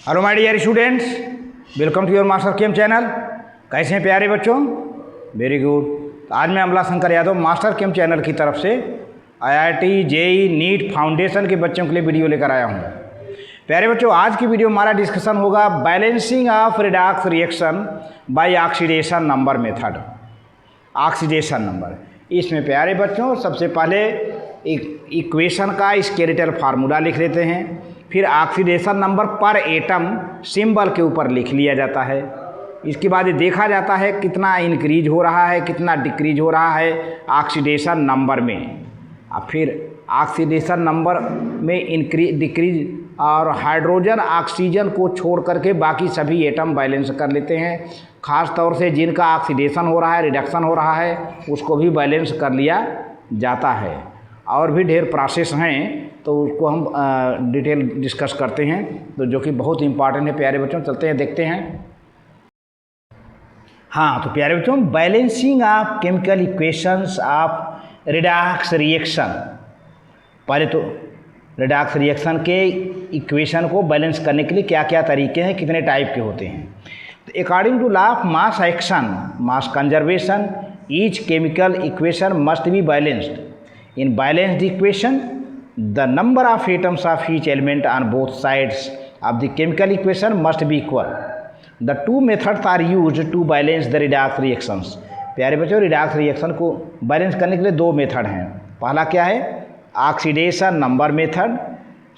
Hello my dear students, welcome to your master chem channel. कैसे हैं प्यारे बच्चों? Very good. तो आज मैं Amla Shankar Yadav master chem channel की तरफ से आईआईटी, जेई, नीट फाउंडेशन के बच्चों के लिए वीडियो लेकर आया हूं। प्यारे बच्चों, आज की वीडियो हमारा डिस्कशन होगा balancing of redox reaction by oxidation number method. Oxidation number, इसमें प्यारे बच्चों सबसे पहले इक्वेशन का स्केलेटल फार्मूला लिख लेते हैं, फिर ऑक्सीडेशन नंबर पर एटम सिंबल के ऊपर लिख लिया जाता है। इसके बाद ये देखा जाता है कितना इंक्रीज हो रहा है, कितना डिक्रीज हो रहा है ऑक्सीडेशन नंबर में। अब फिर ऑक्सीडेशन नंबर में इंक्रीज डिक्रीज और हाइड्रोजन ऑक्सीजन को छोड़ करके बाकी सभी एटम बैलेंस कर लेते हैं। ख़ास तौर से जिनका ऑक्सीडेशन हो रहा है, रिडक्शन हो रहा है, उसको भी बैलेंस कर लिया जाता है। और भी ढेर प्रोसेस हैं तो उसको हम डिटेल डिस्कस करते हैं, तो जो कि बहुत इंपॉर्टेंट है प्यारे बच्चों। चलते हैं, देखते हैं। हाँ, तो प्यारे बच्चों, balancing of chemical equations of redox reaction. पहले तो रिडॉक्स रिएक्शन के इक्वेशन को बैलेंस करने के लिए क्या क्या तरीके हैं, कितने टाइप के होते हैं। तो according to law of mass action, mass conservation, each chemical equation must be balanced. In balanced equation, the number of atoms of each element on both sides of the chemical equation must be equal. The two methods are used to balance the redox reactions. प्यारे बच्चों, redox reaction को balance करने के लिए दो method हैं। पहला क्या है? Oxidation number method.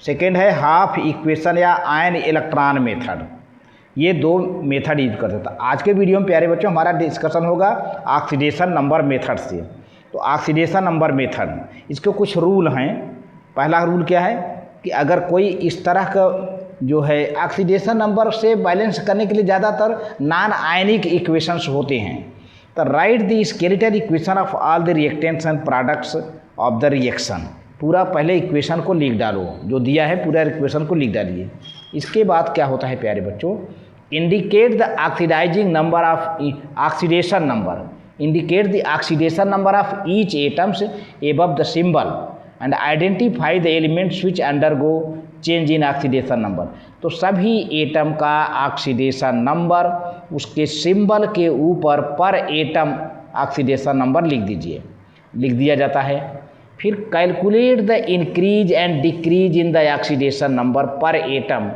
सेकेंड है हाफ इक्वेशन या आयन इलेक्ट्रॉन मेथड। ये दो मेथड यूज करते हैं। आज के वीडियो में प्यारे बच्चों हमारा डिस्कशन होगा ऑक्सीडेशन नंबर मेथड से। तो ऑक्सीडेशन नंबर मेथड, इसके कुछ रूल हैं। पहला रूल क्या है कि अगर कोई इस तरह का जो है ऑक्सीडेशन नंबर से बैलेंस करने के लिए ज़्यादातर नॉन आयनिक इक्वेशंस होते हैं, तो right the skeletal equation of all the reactants and products of the reaction. पूरा पहले इक्वेशन को लिख डालो, जो दिया है पूरा इक्वेशन को लिख डालिए। इसके बाद क्या होता है प्यारे बच्चों, indicate the oxidizing number of oxidation number, indicate the oxidation number of each atoms above the symbol and identify the elements which undergo change in oxidation number। तो सभी एटम का ऑक्सीडेशन नंबर उसके सिंबल के ऊपर पर atom oxidation number लिख दीजिए, लिख दिया जाता है। फिर calculate the increase and decrease in the oxidation number पर atom,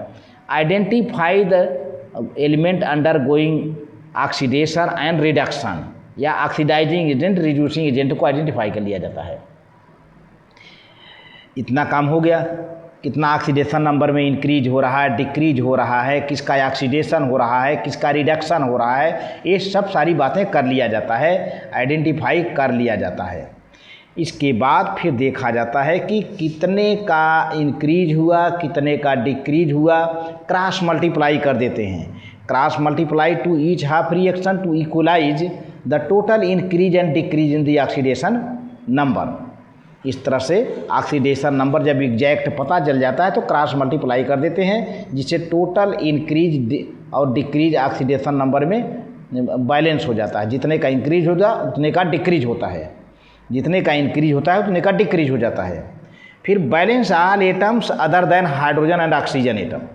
identify the element undergoing oxidation and reduction या ऑक्सीडाइजिंग एजेंट, रिड्यूसिंग एजेंट को आइडेंटिफाई कर लिया जाता है। इतना काम हो गया। कितना ऑक्सीडेशन नंबर में इंक्रीज हो रहा है, डिक्रीज हो रहा है, किसका ऑक्सीडेशन हो रहा है, किसका रिडक्शन हो रहा है, ये सब सारी बातें कर लिया जाता है, आइडेंटिफाई कर लिया जाता है। इसके बाद फिर देखा जाता है कि कितने का इंक्रीज हुआ, कितने का डिक्रीज हुआ, क्रॉस मल्टीप्लाई कर देते हैं। Cross multiply to each half reaction to equalize the total increase and decrease in the oxidation number. इस तरह से ऑक्सीडेशन नंबर जब एग्जैक्ट पता चल जाता है तो क्रॉस मल्टीप्लाई कर देते हैं, जिससे टोटल इंक्रीज और डिक्रीज ऑक्सीडेशन नंबर में बैलेंस हो जाता है। जितने का इंक्रीज होगा उतने का डिक्रीज होता है, जितने का इंक्रीज होता है उतने का डिक्रीज हो जाता है। फिर balance all atoms other than hydrogen and oxygen atom.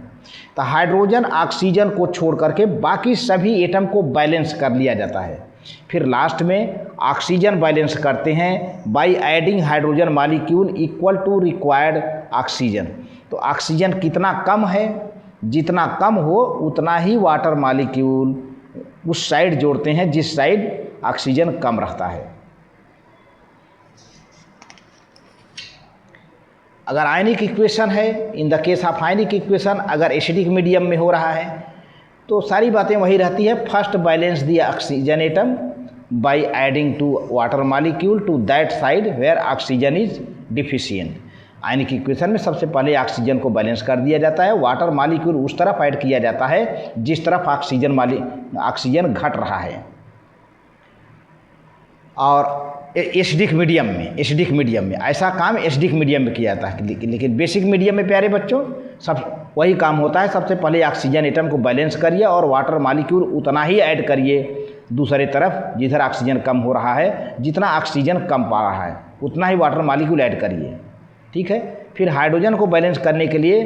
तो हाइड्रोजन ऑक्सीजन को छोड़ करके बाकी सभी एटम को बैलेंस कर लिया जाता है। फिर लास्ट में ऑक्सीजन बैलेंस करते हैं by adding hydrogen molecule equal to required oxygen. तो ऑक्सीजन कितना कम है, जितना कम हो उतना ही वाटर मॉलिक्यूल उस साइड जोड़ते हैं जिस साइड ऑक्सीजन कम रहता है। अगर आयनिक इक्वेशन है, in the case of ionic equation अगर एसिडिक मीडियम में हो रहा है तो सारी बातें वही रहती है। First balance the oxygen atom by adding two water molecule to that side where oxygen is deficient. Ionic equation में सबसे पहले ऑक्सीजन को बैलेंस कर दिया जाता है, वाटर मॉलिक्यूल उस तरफ ऐड किया जाता है जिस तरफ ऑक्सीजन घट रहा है। और एसिडिक मीडियम में ऐसा काम एसिडिक मीडियम में किया जाता है, लेकिन बेसिक मीडियम में प्यारे बच्चों सब वही काम होता है। सबसे पहले ऑक्सीजन एटम को बैलेंस करिए और वाटर मॉलिक्यूल उतना ही ऐड करिए दूसरे तरफ जिधर ऑक्सीजन कम हो रहा है। जितना ऑक्सीजन कम पा रहा है उतना ही वाटर मॉलिक्यूल ऐड करिए, ठीक है। फिर हाइड्रोजन को बैलेंस करने के लिए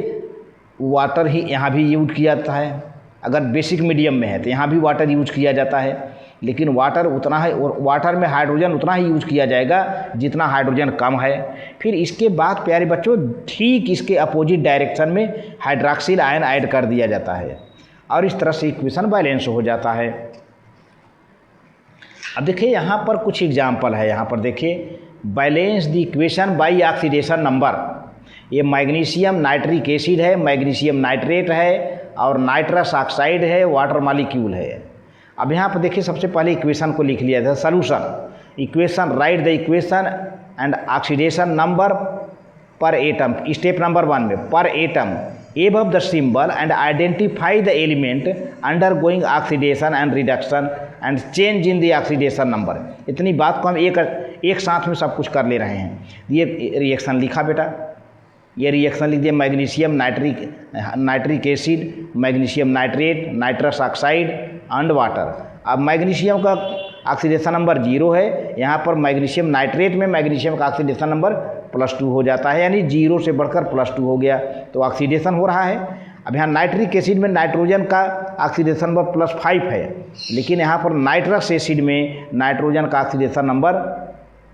वाटर ही यहाँ भी यूज किया जाता है। अगर बेसिक मीडियम में है तो यहाँ भी वाटर यूज किया जाता है, लेकिन वाटर उतना है और वाटर में हाइड्रोजन उतना ही यूज किया जाएगा जितना हाइड्रोजन कम है। फिर इसके बाद प्यारे बच्चों ठीक इसके अपोजिट डायरेक्शन में हाइड्रॉक्सिल आयन ऐड कर दिया जाता है और इस तरह से इक्वेशन बैलेंस हो जाता है। अब देखिए यहाँ पर कुछ एग्जाम्पल है। यहाँ पर देखिए balance the equation by oxidation number. ये मैग्नीशियम नाइट्रिक एसिड है, मैग्नीशियम नाइट्रेट है और नाइट्रस ऑक्साइड है, वाटर मॉलिक्यूल है। अब यहाँ पर देखिए सबसे पहले इक्वेशन को लिख लिया था। Solution equation, right the equation and oxidation number पर एटम। स्टेप नंबर 1 में पर atom above the symbol and identify the element undergoing oxidation and reduction and change in the oxidation number। इतनी बात को हम एक साथ में सब कुछ कर ले रहे हैं। ये रिएक्शन लिखा बेटा, ये रिएक्शन लिख दिया। Magnesium nitric acid, magnesium nitrate, nitrous oxide and water. अब मैग्नीशियम का ऑक्सीडेशन नंबर 0 है, यहाँ पर मैग्नीशियम नाइट्रेट में मैग्नीशियम का ऑक्सीडेशन नंबर +2 हो जाता है, यानी 0 से बढ़कर +2 हो गया तो ऑक्सीडेशन हो रहा है। अब यहाँ नाइट्रिक एसिड में नाइट्रोजन का ऑक्सीडेशन नंबर +5 है, लेकिन यहाँ पर नाइट्रस एसिड में नाइट्रोजन का ऑक्सीडेशन नंबर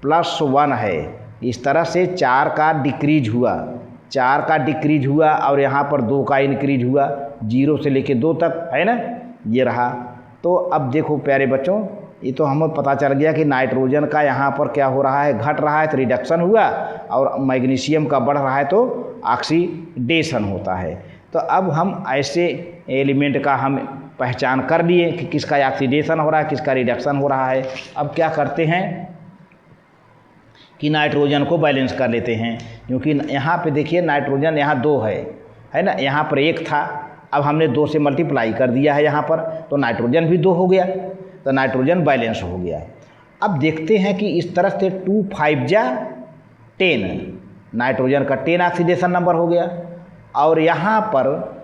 +1 है। इस तरह से 4 का डिक्रीज हुआ, 4 का डिक्रीज हुआ और यहाँ पर 2 का इंक्रीज हुआ, 0 से लेके 2 तक है ना, ये रहा। तो अब देखो प्यारे बच्चों, ये तो हमें पता चल गया कि नाइट्रोजन का यहाँ पर क्या हो रहा है, घट रहा है तो रिडक्शन हुआ, और मैग्नीशियम का बढ़ रहा है तो ऑक्सीडेशन होता है। तो अब हम ऐसे एलिमेंट का हम पहचान कर लिए कि किसका ऑक्सीडेशन हो रहा है, किसका रिडक्शन हो रहा है। अब क्या करते हैं कि नाइट्रोजन को बैलेंस कर लेते हैं, क्योंकि यहाँ पे देखिए नाइट्रोजन यहाँ 2 है ना, यहाँ पर 1 था, अब हमने 2 से मल्टीप्लाई कर दिया है यहाँ पर, तो नाइट्रोजन भी 2 हो गया, तो नाइट्रोजन बैलेंस हो गया। अब देखते हैं कि इस तरह से 2 5 जा 10, नाइट्रोजन का 10 ऑक्सीडेशन नंबर हो गया, और यहाँ पर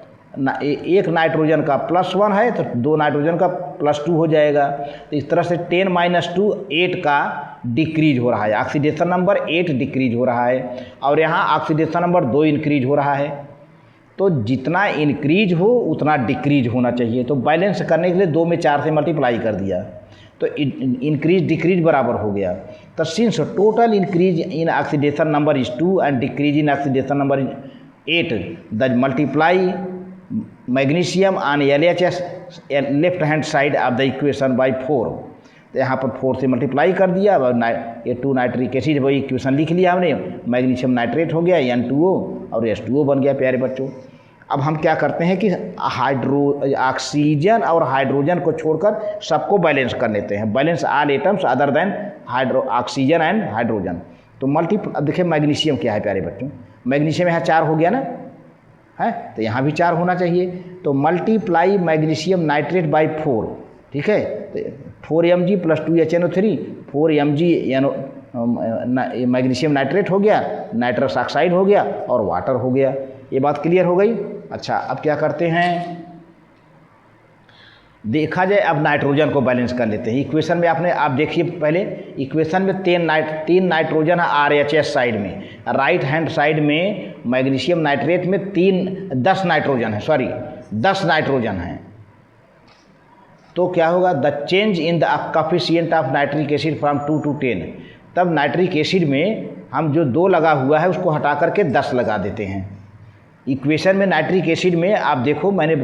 एक नाइट्रोजन का +1 है तो 2 नाइट्रोजन का +2 हो जाएगा। तो इस तरह से 10 - 2 8 का डिक्रीज हो रहा है, ऑक्सीडेशन नंबर 8 डिक्रीज हो रहा है, और यहाँ ऑक्सीडेशन नंबर 2 इंक्रीज हो रहा है। तो जितना इंक्रीज हो उतना डिक्रीज होना चाहिए। तो बैलेंस करने के लिए 2 में 4 से मल्टीप्लाई कर दिया तो इंक्रीज डिक्रीज बराबर हो गया। तो since total increase in oxidation number is 2 and decrease in oxidation number 8, the multiply magnesium on LHS left hand side of the equation by 4। तो यहाँ पर 4 से मल्टीप्लाई कर दिया, ये 2 नाइट्रिक एसिड वही इक्वेशन लिख लिया हमने, मैग्नीशियम नाइट्रेट हो गया N2O और H2O बन गया प्यारे बच्चों। अब हम क्या करते हैं कि ऑक्सीजन और हाइड्रोजन को छोड़कर सबको बैलेंस कर लेते हैं। Balance all atoms other than oxygen and hydrogen. तो अब देखिए मैग्नीशियम क्या है प्यारे बच्चों, मैग्नीशियम यहाँ 4 हो गया ना, है तो यहाँ भी 4 होना चाहिए। तो मल्टीप्लाई मैग्नीशियम नाइट्रेट बाय 4, ठीक है, तो 4 Mg + 2 HNO3, 4 Mg magnesium nitrate हो गया, नाइट्रस ऑक्साइड हो गया और वाटर हो गया। ये बात क्लियर हो गई। अच्छा, अब क्या करते हैं, देखा जाए अब नाइट्रोजन को बैलेंस कर लेते हैं। इक्वेशन में आप देखिए पहले इक्वेशन में 3 नाइट्रोजन है RHS साइड में, राइट हैंड साइड में मैग्नीशियम नाइट्रेट में 10 नाइट्रोजन है, 10 नाइट्रोजन है। तो क्या होगा, the change in the coefficient of nitric acid from 2 to 10। तब नाइट्रिक एसिड में हम जो 2 लगा हुआ है उसको हटा करके 10 लगा देते हैं। इक्वेशन में नाइट्रिक एसिड में आप देखो मैंने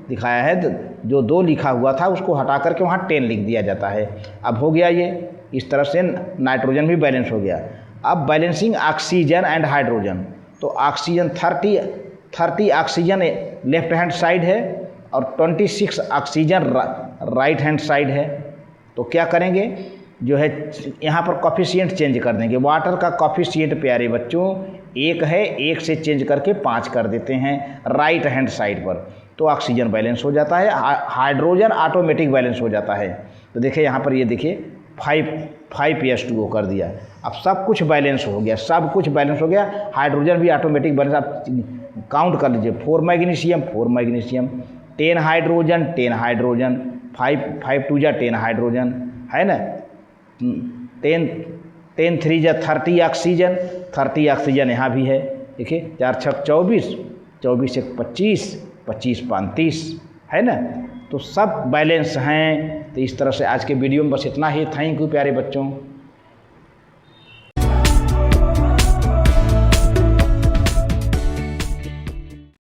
दिखाया है, जो 2 लिखा हुआ था उसको हटा करके वहाँ 10 लिख दिया जाता है। अब हो गया ये, इस तरह से नाइट्रोजन भी बैलेंस हो गया। अब बैलेंसिंग ऑक्सीजन एंड हाइड्रोजन, तो oxygen 30 oxygen left hand side है और 26 ऑक्सीजन राइट हैंड साइड है। तो क्या करेंगे, जो है यहाँ पर कोफिशिएंट चेंज कर देंगे। वाटर का कोफिशिएंट प्यारे बच्चों 1 है, 1 से चेंज करके 5 कर देते हैं राइट हैंड साइड पर, तो ऑक्सीजन बैलेंस हो जाता है, हाइड्रोजन ऑटोमेटिक बैलेंस हो जाता है। तो देखिए यहाँ पर ये देखिए 5H2O कर दिया। अब सब कुछ बैलेंस हो गया, सब कुछ बैलेंस हो गया, हाइड्रोजन भी ऑटोमेटिक बैलेंस। आप काउंट कर लीजिए, 4 मैग्नीशियम 10 हाइड्रोजन 5 2 जा 10 हाइड्रोजन है ना, 10 3 जा 30 ऑक्सीजन यहाँ भी है। देखिए 4 6 24 24 एक 25, 25 35 है ना। तो सब बैलेंस हैं। तो इस तरह से आज के वीडियो में बस इतना ही। थैंक यू प्यारे बच्चों।